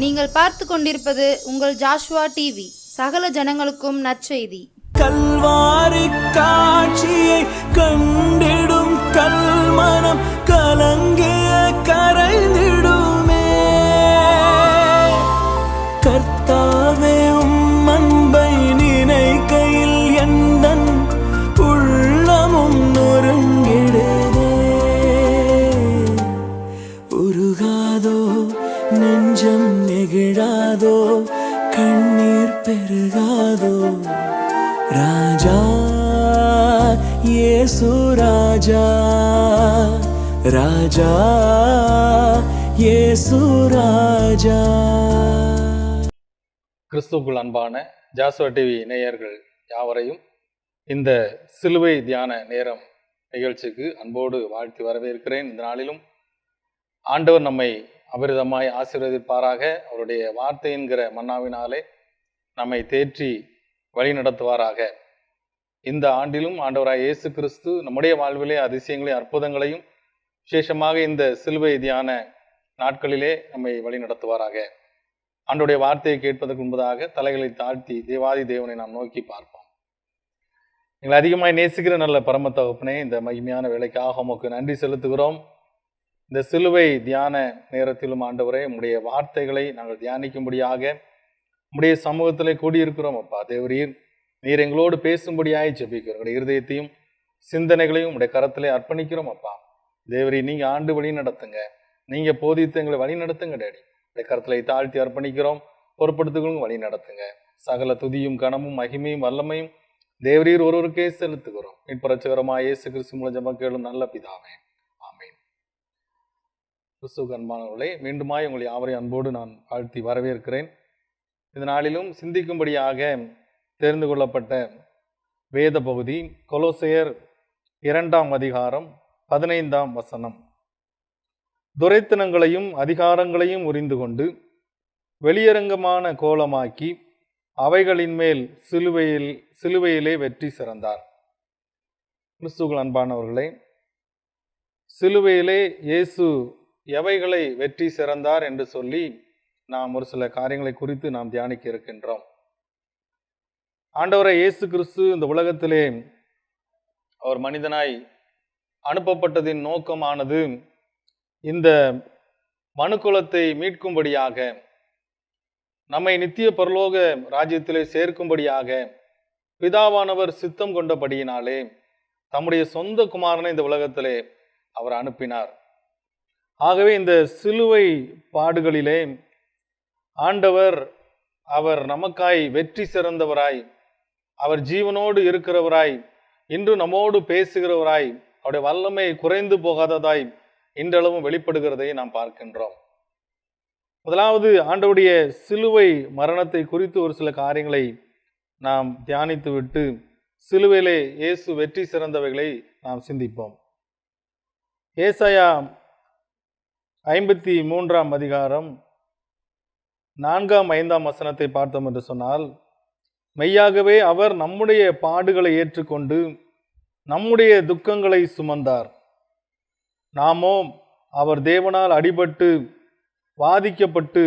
நீங்கள் பார்த்து கொண்டிருப்பது உங்கள் ஜாஷுவா டிவி. சகல ஜனங்களுக்கும் நற்செய்தி. கல்வாரி காட்சியை கண்டிடும் கல்மனம் கலங்கிய கரைந்திடுமே. கர்த்தாவே உம் அன்பை நினைக்கையில் எந்தன் உள்ளமும் நொறுங்கிடுதே. உருகாதோ நெஞ்சம் நெகிழாதோ கண்ணீர் பெருகாதோ. ராஜா இயேசு ராஜா, ராஜா இயேசு ராஜா. கிறிஸ்துவுக்குள் அன்பான ஜாஷுவா டிவி நேயர்கள் யாவரையும் இந்த சிலுவை தியான நேரம் நிகழ்ச்சிக்கு அன்போடு வாழ்த்தி வரவேற்கிறேன். இந்த நாளிலும் ஆண்டவர் நம்மை அபரிதமாய் ஆசீர்வதிப்பாராக. அவருடைய வார்த்தை என்கிற மன்னாவினாலே நம்மை தேற்றி வழி நடத்துவாராக. இந்த ஆண்டிலும் ஆண்டவராய் இயேசு கிறிஸ்து நம்முடைய வாழ்விலே அதிசயங்களையும் அற்புதங்களையும் விசேஷமாக இந்த சிலுவை தியான நாட்களிலே நம்மை வழி நடத்துவாராக. ஆண்டவருடைய வார்த்தையை கேட்பதற்கு முன்பதாக தலைகளை தாழ்த்தி தேவாதி தேவனை நாம் நோக்கி பார்ப்போம். எங்களை அதிகமாய் நேசிக்கிற நல்ல பரம தகப்பனே, இந்த மகிமையான வேலைக்காக உமக்கு நன்றி செலுத்துகிறோம். இந்த சிலுவை தியான நேரத்திலும் ஆண்டவரே, உம்முடைய வார்த்தைகளை நாங்கள் தியானிக்கும்படியாக உம்முடைய சமூகத்தில் கூடியிருக்கிறோம். அப்பா தேவரீர், நீர் எங்களோடு பேசும்படியாய் ஜெபிக்கிறோம். எங்களுடைய இருதயத்தையும் சிந்தனைகளையும் உம்முடைய கரத்திலே அர்ப்பணிக்கிறோம். அப்பா தேவரீர், நீங்க ஆண்டு வழி நடத்துங்க, நீங்க போதித்து எங்களை வழி நடத்துங்க. டேடி, உடைய கரத்திலே தாழ்த்தி அர்ப்பணிக்கிறோம். பொறுப்படுத்துகளும் வழி நடத்துங்க. சகல துதியும் கனமும் மகிமையும் வல்லமையும் தேவரீர் ஒருவருக்கே செலுத்துகிறோம். மீட்பரட்சகரமாய் இயேசு கிறிஸ்து மூலம் ஜெபம் கேளும் நல்ல பிதாவே, ஆமென். கிறிஸ்துவுக்கு அன்பானவர்களே, மீண்டுமாய் உங்களை யாவரையும் அன்போடு நான் வாழ்த்தி வரவேற்கிறேன். இந்த நாளிலும் சிந்திக்கும்படியாக தெரிந்து கொள்ளப்பட்ட வேத பகுதி கொலோசையர் 2ஆம் அதிகாரம் 15ஆம் வசனம். துரைத்தனங்களையும் அதிகாரங்களையும் உரிந்து கொண்டு வெளியரங்கமான கோலமாக்கி அவைகளின் மேல் சிலுவையிலே வெற்றி சிறந்தார். கிறிஸ்துவுக்குள் அன்பானவர்களே, சிலுவையிலே இயேசு எவைகளை வெற்றி சிறந்தார் என்று சொல்லி நாம் ஒரு சில காரியங்களை குறித்து நாம் தியானிக்க இருக்கின்றோம். ஆண்டவரை இயேசு கிறிஸ்து இந்த உலகத்திலே அவர் மனிதனாய் அனுப்பப்பட்டதின் நோக்கமானது இந்த மனுக்குலத்தை மீட்கும்படியாக, நம்மை நித்திய பரலோக ராஜ்யத்திலே சேர்க்கும்படியாக பிதாவானவர் சித்தம் கொண்டபடியினாலே தம்முடைய சொந்த குமாரனை இந்த உலகத்திலே அவர் அனுப்பினார். ஆகவே இந்த சிலுவை பாடுகளிலே ஆண்டவர் அவர் நமக்காய் வெற்றி சிறந்தவராய், அவர் ஜீவனோடு இருக்கிறவராய், இன்று நம்மோடு பேசுகிறவராய், அவருடைய வல்லமை குறைந்து போகாததாய் இன்றளவும் வெளிப்படுகிறதை நாம் பார்க்கின்றோம். முதலாவது ஆண்டவருடைய சிலுவை மரணத்தை குறித்து ஒரு சில காரியங்களை நாம் தியானித்து விட்டு சிலுவையிலே இயேசு வெற்றி சிறந்தவைகளை நாம் சிந்திப்போம். ஏசாயா 53ஆம் அதிகாரம் 4ஆம் 5ஆம் வசனத்தை பார்த்தோம் என்று சொன்னால், மெய்யாகவே அவர் நம்முடைய பாடுகளை ஏற்றுக்கொண்டு நம்முடைய துக்கங்களை சுமந்தார். நாமோ அவர் தேவனால் அடிபட்டு வாதிக்கப்பட்டு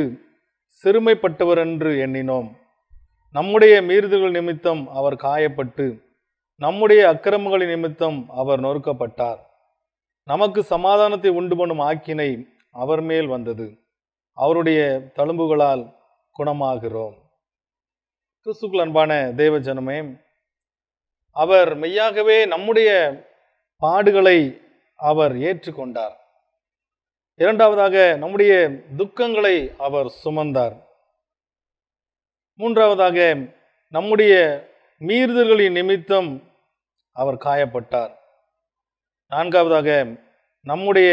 சிறுமைப்பட்டவர் என்று எண்ணினோம். நம்முடைய மீறுதல்கள் நிமித்தம் அவர் காயப்பட்டு நம்முடைய அக்கிரமங்களின் நிமித்தம் அவர் நொறுக்கப்பட்டார். நமக்கு சமாதானத்தை உண்டு பண்ணும் ஆக்கினை அவர் மேல் வந்தது, அவருடைய தழும்புகளால் குணமாகிறோம். கிறிஸ்துவுக்குள் அன்பான தேவ ஜனமே, அவர் மெய்யாகவே நம்முடைய பாடுகளை அவர் ஏற்றுக்கொண்டார். இரண்டாவதாக நம்முடைய துக்கங்களை அவர் சுமந்தார். மூன்றாவதாக நம்முடைய மீறுதல்களின் நிமித்தம் அவர் காயப்பட்டார். நான்காவதாக நம்முடைய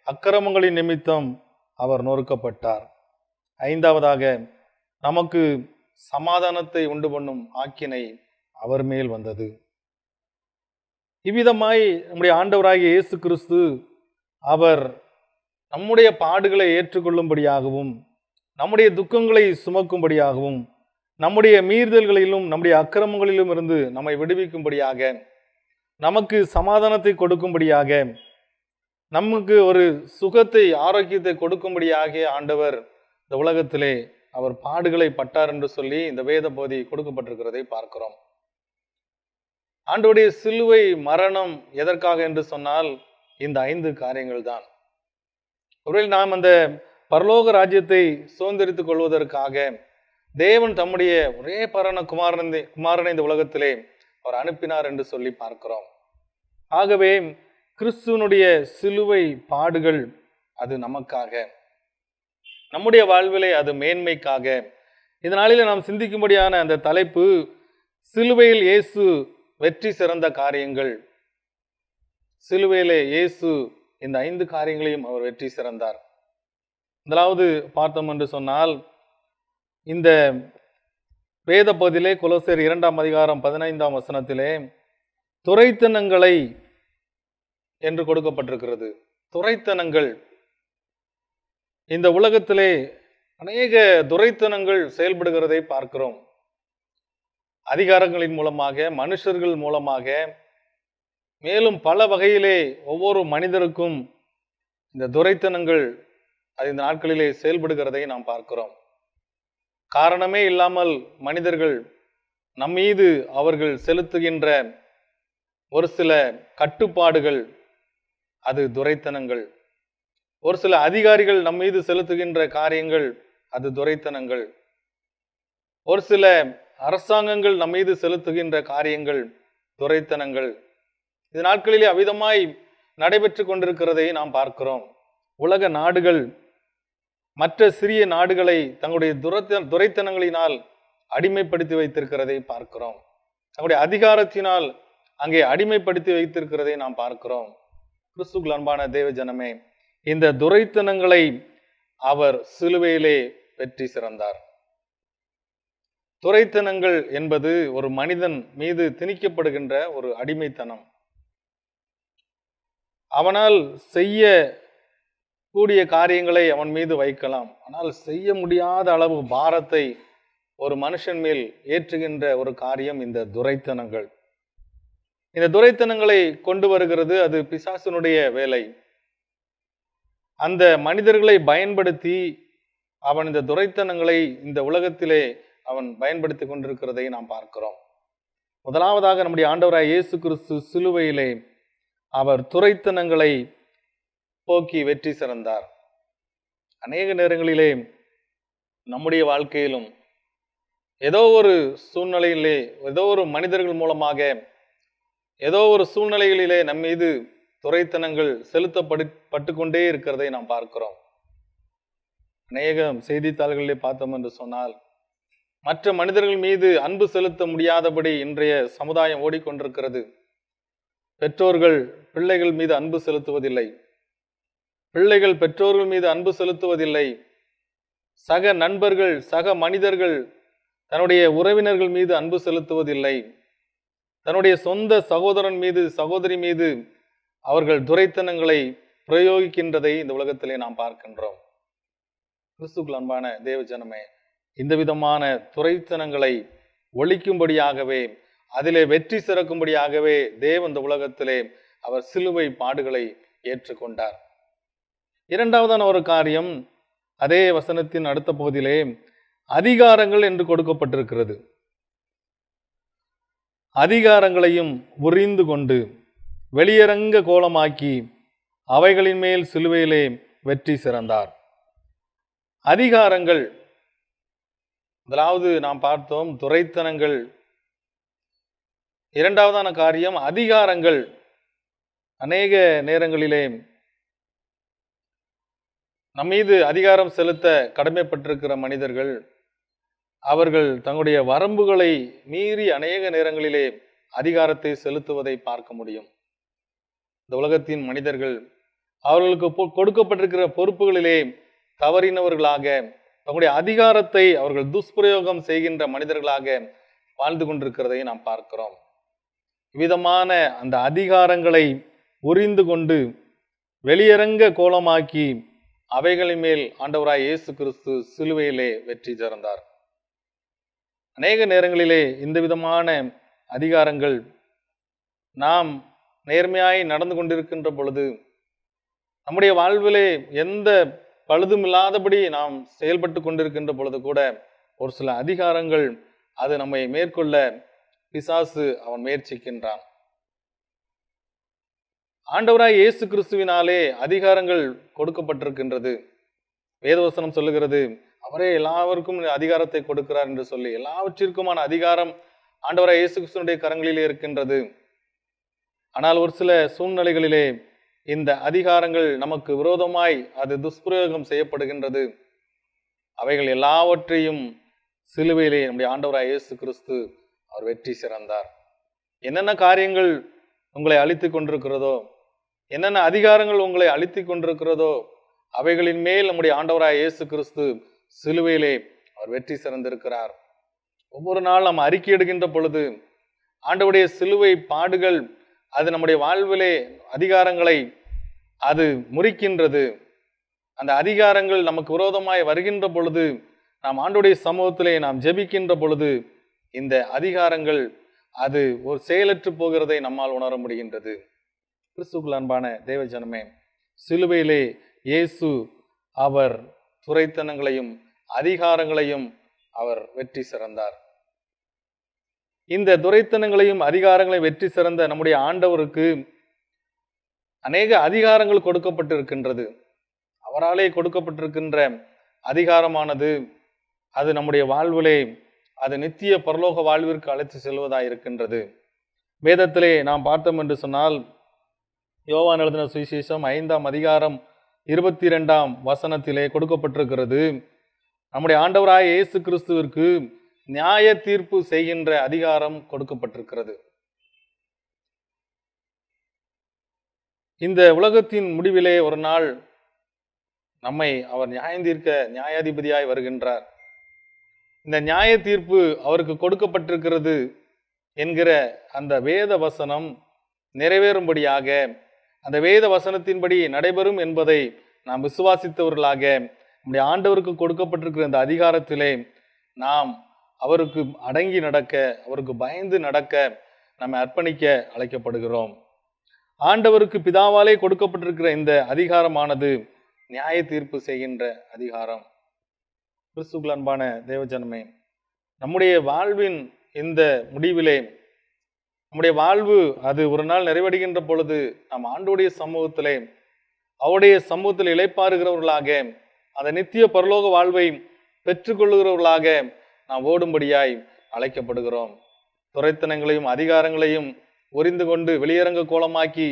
அக்கிரமங்களின் நிமித்தம் அவர் நொறுக்கப்பட்டார். ஐந்தாவதாக நமக்கு சமாதானத்தை உண்டு பண்ணும் ஆக்கினை அவர் மேல் வந்தது. இவ்விதமாய் நம்முடைய ஆண்டவராகிய இயேசு கிறிஸ்து அவர் நம்முடைய பாடுகளை ஏற்றுக்கொள்ளும்படியாகவும் நம்முடைய துக்கங்களை சுமக்கும்படியாகவும் நம்முடைய மீறுதல்களிலும் நம்முடைய அக்கிரமங்களிலும் இருந்து நம்மை விடுவிக்கும்படியாக, நமக்கு சமாதானத்தை கொடுக்கும்படியாக, நமக்கு ஒரு சுகத்தை ஆரோக்கியத்தை கொடுக்கும்படியாக ஆண்டவர் இந்த உலகத்திலே அவர் பாடுகளை பட்டார் என்று சொல்லி இந்த வேத பகுதி கொடுக்கப்பட்டிருக்கிறதை பார்க்கிறோம். ஆண்டவருடைய சிலுவை மரணம் எதற்காக என்று சொன்னால் இந்த 5 காரியங்கள் தான். ஒருவேளை நாம் அந்த பரலோக ராஜ்யத்தை சுதந்திரித்துக் கொள்வதற்காக தேவன் தம்முடைய ஒரே பரன குமாரனை இந்த உலகத்திலே அவர் அனுப்பினார் என்று சொல்லி பார்க்கிறோம். ஆகவே கிறிஸ்துவனுடைய சிலுவை பாடுகள் அது நமக்காக, நம்முடைய வாழ்விலே அது மேன்மைக்காக. இதனாலே நாம் சிந்திக்கும்படியான அந்த தலைப்பு, சிலுவையில் இயேசு வெற்றி சிறந்த காரியங்கள். சிலுவையிலே இயேசு இந்த 5 காரியங்களையும் அவர் வெற்றி சிறந்தார். முதலாவது பார்த்தோம் என்று சொன்னால், இந்த வேத பகுதியிலே கொலோசியர் 2ஆம் அதிகாரம் 15ஆம் வசனத்திலே துரைத்தனங்களை என்று கொடுக்கப்பட்டிருக்கிறது. துரைத்தனங்கள், இந்த உலகத்திலே அநேக துரைத்தனங்கள் செயல்படுகிறதை பார்க்கிறோம். அதிகாரங்களின் மூலமாக, மனுஷர்கள் மூலமாக, மேலும் பல வகையிலே ஒவ்வொரு மனிதருக்கும் இந்த துரைத்தனங்கள் அது இந்த நாட்களிலே செயல்படுகிறதை நாம் பார்க்கிறோம். காரணமே இல்லாமல் மனிதர்கள் நம்மீது அவர்கள் செலுத்துகின்ற ஒரு சில கட்டுப்பாடுகள் அது துரைத்தனங்கள். ஒரு சில அதிகாரிகள் நம்மீது செலுத்துகின்ற காரியங்கள் அது துரைத்தனங்கள். ஒரு சில அரசாங்கங்கள் நம்மீது செலுத்துகின்ற காரியங்கள் துரைத்தனங்கள். இது நாட்களிலே அவ்விதமாய் நடைபெற்று கொண்டிருக்கிறதை நாம் பார்க்கிறோம். உலக நாடுகள் மற்ற சிறிய நாடுகளை தங்களுடைய துரைத்தனங்களினால் அடிமைப்படுத்தி வைத்திருக்கிறதை பார்க்கிறோம். தங்களுடைய அதிகாரத்தினால் அங்கே அடிமைப்படுத்தி வைத்திருக்கிறதை நாம் பார்க்கிறோம். கிறிஸ்துவுக்குள் அன்பான தேவ ஜனமே, இந்த துரைத்தனங்களை அவர் சிலுவையிலே வெற்றி சிறந்தார். துரைத்தனங்கள் என்பது ஒரு மனிதன் மீது திணிக்கப்படுகின்ற ஒரு அடிமைத்தனம். அவனால் செய்ய கூடிய காரியங்களை அவன் மீது வைக்கலாம், ஆனால் செய்ய முடியாத அளவு பாரத்தை ஒரு மனுஷன் மேல் ஏற்றுகின்ற ஒரு காரியம் இந்த துரைத்தனங்கள். இந்த துரைத்தனங்களை கொண்டு வருகிறது அது பிசாசனுடைய வேலை. அந்த மனிதர்களை பயன்படுத்தி அவன் இந்த துரைத்தனங்களை இந்த உலகத்திலே அவன் பயன்படுத்தி கொண்டிருக்கிறதை நாம் பார்க்கிறோம். முதலாவதாக நம்முடைய ஆண்டவராய் இயேசு கிறிஸ்து சிலுவையிலே அவர் துரைத்தனங்களை போக்கி வெற்றி சிறந்தார். அநேக நேரங்களிலே நம்முடைய வாழ்க்கையிலும் ஏதோ ஒரு சூழ்நிலையிலே, ஏதோ ஒரு மனிதர்கள் மூலமாக, ஏதோ ஒரு சூழ்நிலைகளிலே நம் மீது துரைத்தனங்கள் செலுத்தப்பட்டு கொண்டே இருக்கிறதை நாம் பார்க்கிறோம். அநேக செய்தித்தாள்களிலே பார்த்தோம் என்று சொன்னால், மற்ற மனிதர்கள் மீது அன்பு செலுத்த முடியாதபடி இன்றைய சமுதாயம் ஓடிக்கொண்டிருக்கிறது. பெற்றோர்கள் பிள்ளைகள் மீது அன்பு செலுத்துவதில்லை, பிள்ளைகள் பெற்றோர்கள் மீது அன்பு செலுத்துவதில்லை, சக நண்பர்கள் சக மனிதர்கள் தன்னுடைய உறவினர்கள் மீது அன்பு செலுத்துவதில்லை, தன்னுடைய சொந்த சகோதரன் மீது சகோதரி மீது அவர்கள் துரைத்தனங்களை பிரயோகிக்கின்றதை இந்த உலகத்திலே நாம் பார்க்கின்றோம். கிறிஸ்துவுக்குள் அன்பான தேவ ஜனமே, இந்த விதமான துரைத்தனங்களை ஒழிக்கும்படியாகவே, அதிலே வெற்றி சிறக்கும்படியாகவே தேவன் இந்த உலகத்திலே அவர் சிலுவை பாடுகளை ஏற்றுக்கொண்டார். இரண்டாவதான ஒரு காரியம், அதே வசனத்தின் அடுத்த பகுதியிலே அதிகாரங்கள் என்று கொடுக்கப்பட்டிருக்கிறது. அதிகாரங்களையும் உரிந்து கொண்டு வெளியரங்க கோலமாக்கி அவைகளின் மேல் சிலுவையிலே வெற்றி சிறந்தார். அதிகாரங்கள், முதலாவது நாம் பார்த்தோம் துரைத்தனங்கள். இரண்டாவதான காரியம் அதிகாரங்கள். அநேக நேரங்களிலே நம்மீது அதிகாரம் செலுத்த கடமைப்பட்டிருக்கிற மனிதர்கள் அவர்கள் தங்களுடைய வரம்புகளை மீறி அநேக நேரங்களிலே அதிகாரத்தை செலுத்துவதை பார்க்க முடியும். இந்த உலகத்தின் மனிதர்கள் அவர்களுக்கு கொடுக்கப்பட்டிருக்கிற பொறுப்புகளிலே தவறினவர்களாக, தங்களுடைய அதிகாரத்தை அவர்கள் துஷ்பிரயோகம் செய்கின்ற மனிதர்களாக வாழ்ந்து கொண்டிருக்கிறதை நாம் பார்க்கிறோம். விதமான அந்த அதிகாரங்களை உரிந்து கொண்டு வெளியரங்க கோலமாக்கி அவைகளின் மேல் ஆண்டவராய் இயேசு கிறிஸ்து சிலுவையிலே வெற்றி சிறந்தார். அநேக நேரங்களிலே இந்த விதமான அதிகாரங்கள் நாம் நேர்மையாய் நடந்து கொண்டிருக்கின்ற பொழுது நம்முடைய வாழ்விலே எந்த பழுதுமில்லாதபடி நாம் செயல்பட்டு கொண்டிருக்கின்ற பொழுது கூட ஒரு சில அதிகாரங்கள் அது நம்மை மேற்கொள்ள பிசாசு அவன் முயற்சிக்கின்றான். ஆண்டவராய் இயேசு கிறிஸ்துவினாலே அதிகாரங்கள் கொடுக்கப்பட்டிருக்கின்றது. வேதவசனம் சொல்லுகிறது, அவரே எல்லாருக்கும் அதிகாரத்தை கொடுக்கிறார் என்று சொல்லி. எல்லாவற்றிற்குமான அதிகாரம் ஆண்டவராய் இயேசு கிறிஸ்துவினுடைய கரங்களிலே இருக்கின்றது. ஆனால் ஒரு சில சூழ்நிலைகளிலே இந்த அதிகாரங்கள் நமக்கு விரோதமாய் அது துஷ்பிரயோகம் செய்யப்படுகின்றது. அவைகள் எல்லாவற்றையும் சிலுவையிலே நம்முடைய ஆண்டவராய் இயேசு கிறிஸ்து அவர் வெற்றி சிறந்தார். என்னென்ன காரியங்கள் உங்களை அழித்துக் கொண்டிருக்கிறதோ, என்னென்ன அதிகாரங்கள் உங்களை அழித்துக் கொண்டிருக்கிறதோ, அவைகளின் மேல் நம்முடைய ஆண்டவராய் இயேசு கிறிஸ்து சிலுவையிலே அவர் வெற்றி சிறந்திருக்கிறார். ஒவ்வொரு நாள் நாம் அறிக்கையிடுகின்ற பொழுது ஆண்டவருடைய சிலுவை பாடுகள் அது நம்முடைய வாழ்விலே அதிகாரங்களை அது முறிக்கின்றது. அந்த அதிகாரங்கள் நமக்கு விரோதமாய் வருகின்ற பொழுது நாம் ஆண்டவருடைய சமூகத்திலே நாம் ஜெபிக்கின்ற பொழுது இந்த அதிகாரங்கள் அது ஒரு செயலற்று போகிறதை நம்மால் உணர முடிகின்றது. கிறிஸ்துவுக்குள் அன்பான தேவ ஜனமே, சிலுவையிலே இயேசு அவர் துரைத்தனங்களையும் அதிகாரங்களையும் அவர் வெற்றி சிறந்தார். இந்த துரைத்தனங்களையும் அதிகாரங்களையும் வெற்றி சிறந்த நம்முடைய ஆண்டவருக்கு அநேக அதிகாரங்கள் கொடுக்கப்பட்டிருக்கின்றது. அவராலே கொடுக்கப்பட்டிருக்கின்ற அதிகாரமானது அது நம்முடைய வாழ்விலே அது நித்திய பரலோக வாழ்விற்கு அழைத்து செல்வதாக இருக்கின்றது. வேதத்திலே நாம் பார்த்தோம் என்று சொன்னால், யோவான் எழுதின சுவிசேஷம் 5ஆம் அதிகாரம் 22ஆம் வசனத்திலே கொடுக்கப்பட்டிருக்கிறது, நம்முடைய ஆண்டவராய இயேசு கிறிஸ்துவிற்கு நியாய தீர்ப்பு செய்கின்ற அதிகாரம் கொடுக்கப்பட்டிருக்கிறது. இந்த உலகத்தின் முடிவிலே ஒரு நாள் நம்மை அவர் நியாயந்தீர்க்க நியாயாதிபதியாய் வருகின்றார். இந்த நியாய தீர்ப்பு அவருக்கு கொடுக்கப்பட்டிருக்கிறது என்கிற அந்த வேத வசனம் நிறைவேறும்படியாக, அந்த வேத வசனத்தின்படி நடைபெறும் என்பதை நாம் விசுவாசித்தவர்களாக நம்முடைய ஆண்டவருக்கு கொடுக்கப்பட்டிருக்கிற இந்த அதிகாரத்திலே நாம் அவருக்கு அடங்கி நடக்க, அவருக்கு பயந்து நடக்க நம்ம அர்ப்பணிக்க அழைக்கப்படுகிறோம். ஆண்டவருக்கு பிதாவாலே கொடுக்கப்பட்டிருக்கிற இந்த அதிகாரமானது நியாய தீர்ப்பு செய்கின்ற அதிகாரம். கிறிஸ்துவுக்குள் அன்பான தேவஜனமே, நம்முடைய வாழ்வின் இந்த முடிவிலே நம்முடைய வாழ்வு அது ஒரு நாள் நிறைவடைகின்ற பொழுது நாம் ஆண்டவருடைய சமூகத்திலே அவருடைய சமூகத்தில் இளைப்பாறுகிறவர்களாக அந்த நித்திய பரலோக வாழ்வை பெற்றுக்கொள்ளுகிறவர்களாக நாம் ஓடும்படியாய் அழைக்கப்படுகிறோம். துரைத்தனங்களையும் அதிகாரங்களையும் உரிந்து கொண்டு வெளியரங்க கோலமாக்கி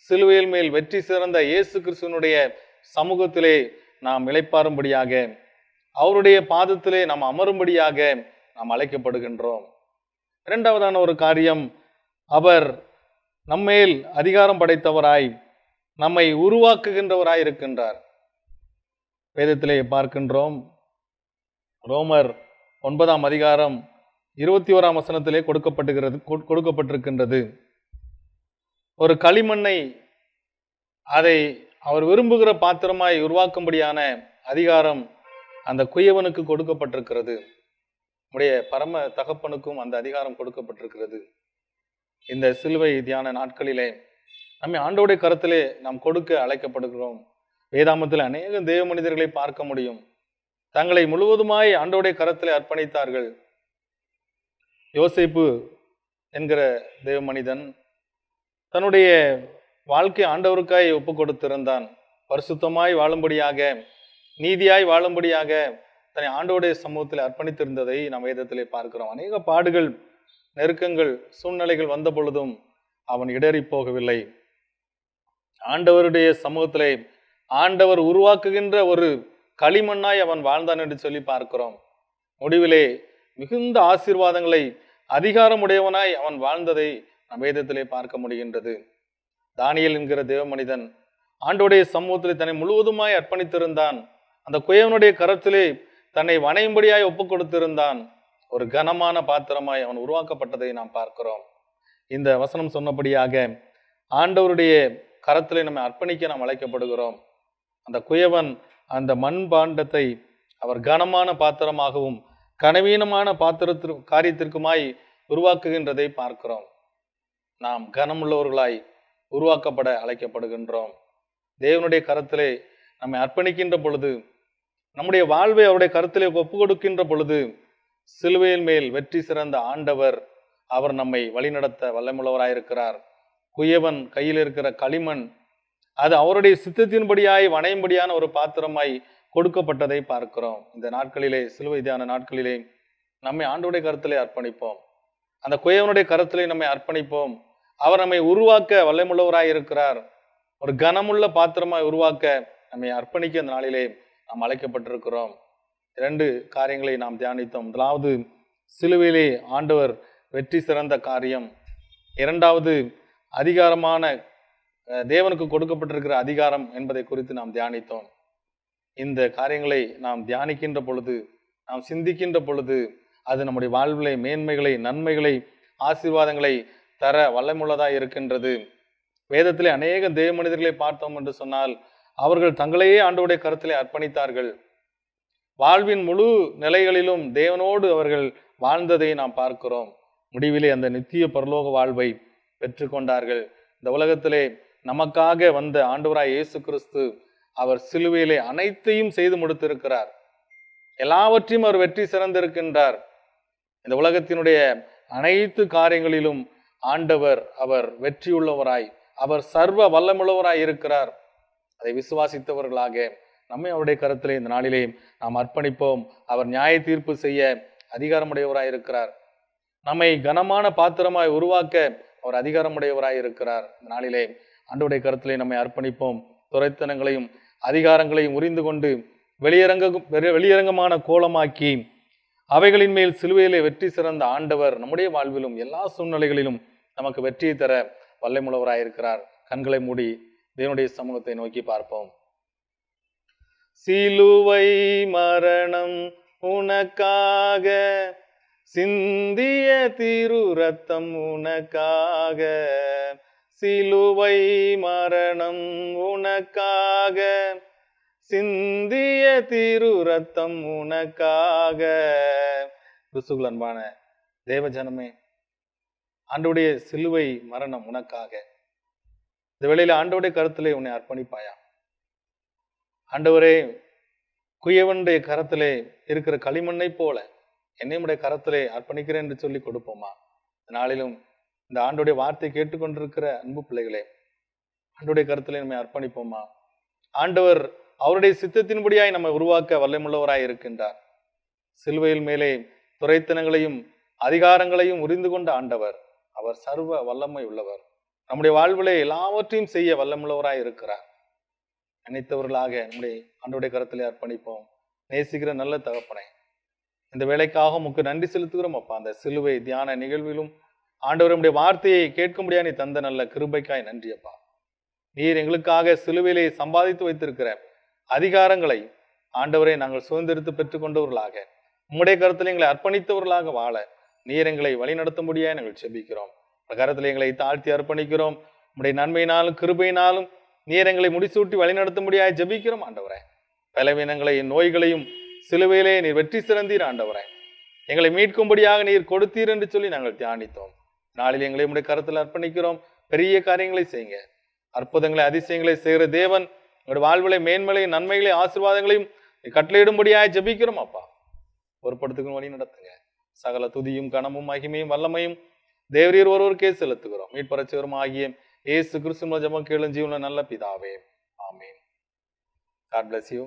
சிலுவையில் மேல் வெற்றி சிறந்த இயேசு கிறிஸ்துவனுடைய சமூகத்திலே நாம் இளைப்பாறும்படியாக, அவருடைய பாதத்திலே நாம் அமரும்படியாக நாம் அழைக்கப்படுகின்றோம். இரண்டாவதான ஒரு காரியம், அவர் நம்மேல் அதிகாரம் படைத்தவராய் நம்மை உருவாக்குகின்றவராய் இருக்கின்றார். வேதத்திலே பார்க்கின்றோம், ரோமர் 9ஆம் அதிகாரம் 21ஆம் வசனத்திலே கொடுக்கப்பட்டிருக்கின்றது. ஒரு களிமண்ணை அதை அவர் விரும்புகிற பாத்திரமாய் உருவாக்கும்படியான அதிகாரம் அந்த குயவனுக்கு கொடுக்கப்பட்டிருக்கிறது. நம்முடைய பரம தகப்பனுக்கும் அந்த அதிகாரம் கொடுக்கப்பட்டிருக்கிறது. இந்த சிலுவை தியான நாட்களிலே நம்மை ஆண்டவருடைய கரத்திலே நாம் கொடுக்க அழைக்கப்படுகிறோம். வேதாமத்தில் அநேக தேவ மனிதர்களை பார்க்க முடியும், தங்களை முழுவதுமாய் ஆண்டவருடைய கரத்திலே அர்ப்பணித்தார்கள். யோசேப்பு என்கிற தேவ மனிதன் தன்னுடைய வாழ்க்கை ஆண்டவருக்காய் ஒப்பு கொடுத்திருந்தான். பரிசுத்தமாய் வாழும்படியாக, நீதியாய் வாழும்படியாக தன்னை ஆண்டவருடைய சமூகத்தில் அர்ப்பணித்திருந்ததை நாம் வேதத்திலே பார்க்கிறோம். அநேக பாடுகள், நெருக்கங்கள், சூழ்நிலைகள் வந்த பொழுதும் அவன் இடறி போகவில்லை. ஆண்டவருடைய சமூகத்திலே ஆண்டவர் உருவாக்குகின்ற ஒரு களிமண்ணாய் அவன் வாழ்ந்தான் என்று சொல்லி பார்க்கிறோம். முடிவிலே மிகுந்த ஆசீர்வாதங்களை அதிகாரமுடையவனாய் அவன் வாழ்ந்ததை நம் வேதத்திலே பார்க்க முடிகின்றது. தானியேல் என்கிற தேவ மனிதன் ஆண்டவருடைய சமூகத்திலே தன்னை முழுவதுமாய் அர்ப்பணித்திருந்தான். அந்த குயவனுடைய கரத்திலே தன்னை வணையும்படியாய் ஒப்பு கொடுத்திருந்தான். ஒரு கனமான பாத்திரமாய் அவன் உருவாக்கப்பட்டதை நாம் பார்க்கிறோம். இந்த வசனம் சொன்னபடியாக ஆண்டவருடைய கரத்திலே நம்மை அர்ப்பணிக்க நாம் அழைக்கப்படுகிறோம். அந்த குயவன் அந்த மண் பாண்டத்தை அவர் கனமான பாத்திரமாகவும் கனவீனமான காரியத்திற்குமாய் உருவாக்குகின்றதை பார்க்கிறோம். நாம் கனமுள்ளவர்களாய் உருவாக்கப்பட அழைக்கப்படுகின்றோம். தேவனுடைய கரத்திலே நம்மை அர்ப்பணிக்கின்ற பொழுது, நம்முடைய வாழ்வை அவருடைய கருத்திலே ஒப்பு கொடுக்கின்ற பொழுது, சிலுவையின் மேல் வெற்றி சிறந்த ஆண்டவர் அவர் நம்மை வழிநடத்த வல்லமுள்ளவராயிருக்கிறார். குயவன் கையில் இருக்கிற களிமண் அது அவருடைய சித்தத்தின்படியாய் வணையும்படியான ஒரு பாத்திரமாய் கொடுக்கப்பட்டதை பார்க்கிறோம். இந்த நாட்களிலே, சிலுவை தியான நாட்களிலே நம்மை ஆண்டவருடைய கருத்திலே அர்ப்பணிப்போம். அந்த குயவனுடைய கருத்திலே நம்மை அர்ப்பணிப்போம். அவர் நம்மை உருவாக்க வல்லமுள்ளவராய் இருக்கிறார். ஒரு கனமுள்ள பாத்திரமாய் உருவாக்க நம்மை அர்ப்பணிக்க அந்த நாளிலே நாம் அழைக்கப்பட்டிருக்கிறோம். 2 காரியங்களை நாம் தியானித்தோம். முதலாவது, சிலுவையிலே ஆண்டவர் வெற்றி சிறந்த காரியம். 2வது, அதிகாரமான தேவனுக்கு கொடுக்கப்பட்டிருக்கிற அதிகாரம் என்பதை குறித்து நாம் தியானித்தோம். இந்த காரியங்களை நாம் தியானிக்கின்ற பொழுது, நாம் சிந்திக்கின்ற பொழுது, அது நம்முடைய வாழ்விலை மேன்மைகளை, நன்மைகளை, ஆசீர்வாதங்களை தர வல்லமுள்ளதாய் இருக்கின்றது. வேதத்திலே அநேக தேவ மனிதர்களை பார்த்தோம் என்று சொன்னால், அவர்கள் தங்களையே ஆண்டவருடைய கருத்திலே அர்ப்பணித்தார்கள். வாழ்வின் முழு நிலைகளிலும் தேவனோடு அவர்கள் வாழ்ந்ததை நாம் பார்க்கிறோம். முடிவிலே அந்த நித்திய பரலோக வாழ்வை பெற்றுக்கொண்டார்கள். இந்த உலகத்திலே நமக்காக வந்த ஆண்டவராய் இயேசு கிறிஸ்து அவர் சிலுவையிலே அனைத்தையும் செய்து முடித்திருக்கிறார். எல்லாவற்றையும் அவர் வெற்றி சிறந்திருக்கின்றார். இந்த உலகத்தினுடைய அனைத்து காரியங்களிலும் ஆண்டவர் அவர் வெற்றியுள்ளவராய், அவர் சர்வ வல்லமுள்ளவராய் இருக்கிறார். அதை விசுவாசித்தவர்களாக நம்மை அவருடைய கருத்திலே இந்த நாளிலே நாம் அர்ப்பணிப்போம். அவர் நியாய தீர்ப்பு செய்ய அதிகாரமுடையவராய் இருக்கிறார். நம்மை கனமான பாத்திரமாய் உருவாக்க அவர் அதிகாரமுடையவராய் இருக்கிறார். இந்த நாளிலே ஆண்டவருடைய கருத்திலே நம்மை அர்ப்பணிப்போம். துரைத்தனங்களையும் அதிகாரங்களையும் உரிந்து கொண்டு வெளியரங்கமான கோலமாக்கி அவைகளின் மேல் சிலுவையிலே வெற்றி சிறந்த ஆண்டவர் நம்முடைய வாழ்விலும் எல்லா சூழ்நிலைகளிலும் நமக்கு வெற்றியை தர வல்லமுள்ளவராயிருக்கிறார். கண்களை மூடி தேவனுடைய சமூகத்தை நோக்கி பார்ப்போம். சிலுவை மரணம் உனக்காக, சிந்திய திரு ரத்தம் உனக்காக, சிலுவை மரணம் உனக்காக, சிந்திய திரு ரத்தம் உனக்காக. கிறிஸ்துவுக்குள் அன்பான தேவஜனமே, ஆண்டவருடைய சிலுவை மரணம் உனக்காக. இந்த வேளையில ஆண்டவருடைய கருத்திலே உன்னை அர்ப்பணிப்பாயா? ஆண்டவரே, குயவனுடைய கரத்திலே இருக்கிற களிமண்ணை போல என்னையுடைய கரத்திலே அர்ப்பணிக்கிறேன் என்று சொல்லி கொடுப்போமா? இந்த நாளிலும் இந்த ஆண்டோடைய வார்த்தை கேட்டுக்கொண்டிருக்கிற அன்பு பிள்ளைகளே, ஆண்டோடைய கருத்திலே நம்மை அர்ப்பணிப்போமா? ஆண்டவர் அவருடைய சித்தத்தின்படியாய் நம்மை உருவாக்க வல்லமுள்ளவராய் இருக்கின்றார். சிலுவையில் மேலே துரைத்தனங்களையும் அதிகாரங்களையும் உரிந்து கொண்ட ஆண்டவர் அவர் சர்வ வல்லமை உள்ளவர். நம்முடைய வாழ்விலே எல்லாவற்றையும் செய்ய வல்லமுள்ளவராய் இருக்கிறார். நினைத்தவர்களாக நம்முடைய ஆண்டவருடைய கருத்திலே அர்ப்பணிப்போம். நேசிக்கிற நல்ல தகப்பனே, இந்த வேலைக்காக உமக்கு நன்றி செலுத்துகிறோம் அப்பா. அந்த சிலுவை தியான நிகழ்விலும் ஆண்டவர் நம்முடைய வார்த்தையை கேட்கும்படியா நீ தந்த நல்ல கிருபைக்காய் நன்றி அப்பா. நீர் எங்களுக்காக சிலுவையிலே சம்பாதித்து வைத்திருக்கிற அதிகாரங்களை ஆண்டவரை நாங்கள் சுதந்திரித்து பெற்றுக்கொண்டவர்களாக, உம்முடைய கருத்தில் எங்களை அர்ப்பணித்தவர்களாக வாழ நீர் எங்களை வழிநடத்த முடியாது நாங்கள் செபிக்கிறோம். கருத்தில் எங்களை தாழ்த்தி அர்ப்பணிக்கிறோம். உம்முடைய நன்மையினாலும் கிருபையினாலும் நீர் எங்களை முடிசூட்டி வழிநடத்த முடியாது ஜெபிக்கிறோம். ஆண்டவரே, பலவீனங்களையும் நோய்களையும் சிலுவையிலே நீர் வெற்றி சிறந்தீர். ஆண்டவரே, எங்களை மீட்கும்படியாக நீர் கொடுத்தீர் என்று சொல்லி நாங்கள் தியானித்தோம். நாளில் எங்களை உம்முடைய கருத்தில் அர்ப்பணிக்கிறோம். பெரிய காரியங்களை செய்யுங்க. அற்புதங்களை அதிசயங்களை செய்கிற தேவன், எங்களுடைய வாழ்விலை மேன்மைகளையும் நன்மைகளையும் ஆசீர்வாதங்களையும் கட்டளையிடும்படியாக ஜெபிக்கிறோம் அப்பா. பொறுப்படுத்துக்கும் வழி நடத்துங்க. சகல துதியும் கனமும் மகிமையும் வல்லமையும் தேவரீர் ஒருவருக்கே செலுத்துகிறோம். மீட்பரட்சகரும் ஆகிய இயேசு கிறிஸ்துவின் ஜெபம் கேளும் ஜீவனுள்ள நல்ல பிதாவே, ஆமென். God bless you.